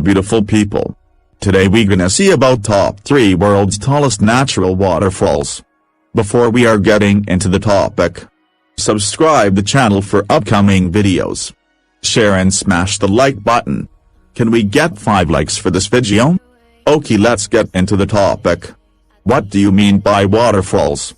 beautiful people. Today we gonna see about top 3 world's tallest natural waterfalls. Before we are getting into the topic, subscribe the channel for upcoming videos. Share and smash the like button. Can we get 5 likes for this video? Okay, let's get into the topic. What do you mean by waterfalls?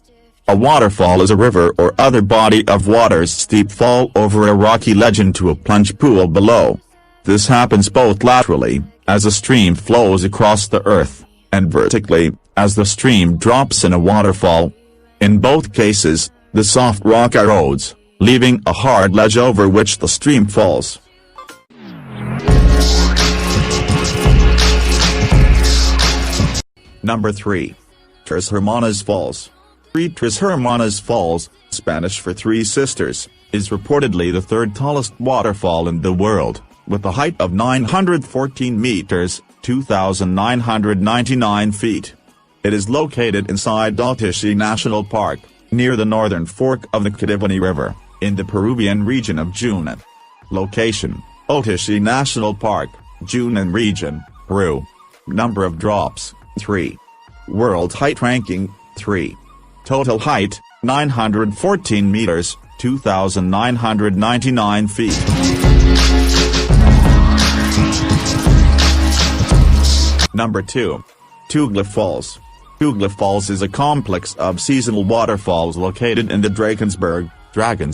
A waterfall is a river or other body of water's steep fall over a rocky ledge into a plunge pool below. This happens both laterally, as a stream flows across the earth, and vertically, as the stream drops in a waterfall. In both cases, the soft rock erodes, leaving a hard ledge over which the stream falls. Number 3. Tres Hermanas Falls. Tres Hermanas Falls, Spanish for Three Sisters, is reportedly the third tallest waterfall in the world, with a height of 914 meters, 2,999 feet. It is located inside Otishi National Park, near the northern fork of the Canaima River, in the Peruvian region of Junin. Location: Otishi National Park, Junin region, Peru. Number of drops: 3. World height ranking: 3. Total height: 914 meters, 2,999 feet. Number 2. Tugela Falls. Tugela Falls is a complex of seasonal waterfalls located in the Dragons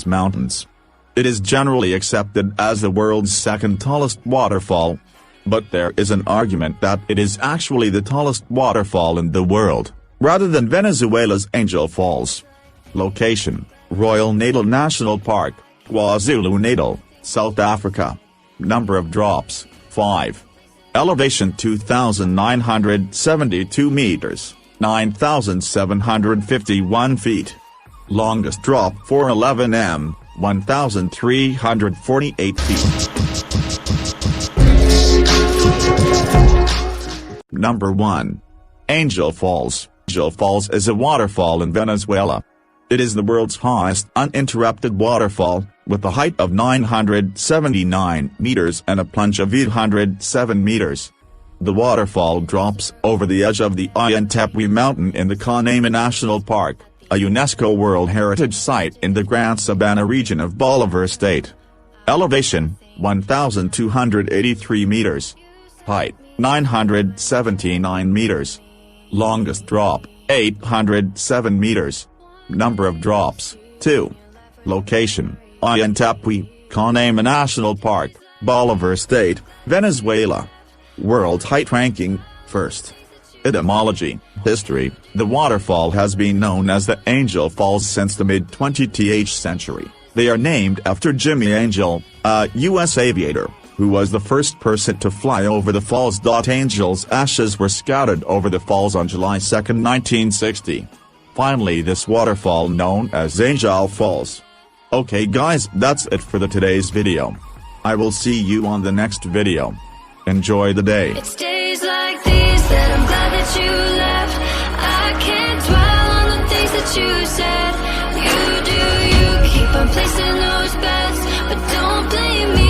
Mountains. It is generally accepted as the world's second tallest waterfall, but there is an argument that it is actually the tallest waterfall in the world, rather than Venezuela's Angel Falls. Location: Royal Natal National Park, KwaZulu-Natal, South Africa. Number of drops: 5. Elevation: 2,972 meters, 9,751 feet. Longest drop: 411 m, 1,348 feet. Number 1. Angel Falls. Angel Falls is a waterfall in Venezuela. It is the world's highest uninterrupted waterfall, with a height of 979 meters and a plunge of 807 meters. The waterfall drops over the edge of the Auyán-tepui mountain in the Canaima National Park, a UNESCO World Heritage Site in the Gran Sabana region of Bolívar State. Elevation: 1,283 meters. Height: 979 meters. Longest drop: 807 meters. Number of drops: 2. Location: Auyán-tepui, Canaima National Park, Bolívar State, Venezuela. World height ranking: 1st. Etymology: History: the waterfall has been known as the Angel Falls since the mid-20th century. They are named after Jimmy Angel, a U.S. aviator, who was the first person to fly over the falls. Angel's ashes were scattered over the falls on July 2, 1960. Finally, this waterfall known as Angel Falls. Okay guys, that's it for today's video. I will see you on the next video. Enjoy the day. It's days like these that I'm glad that you left. I can't dwell on the things that you said. You do you, keep on placing those bets, but don't blame me.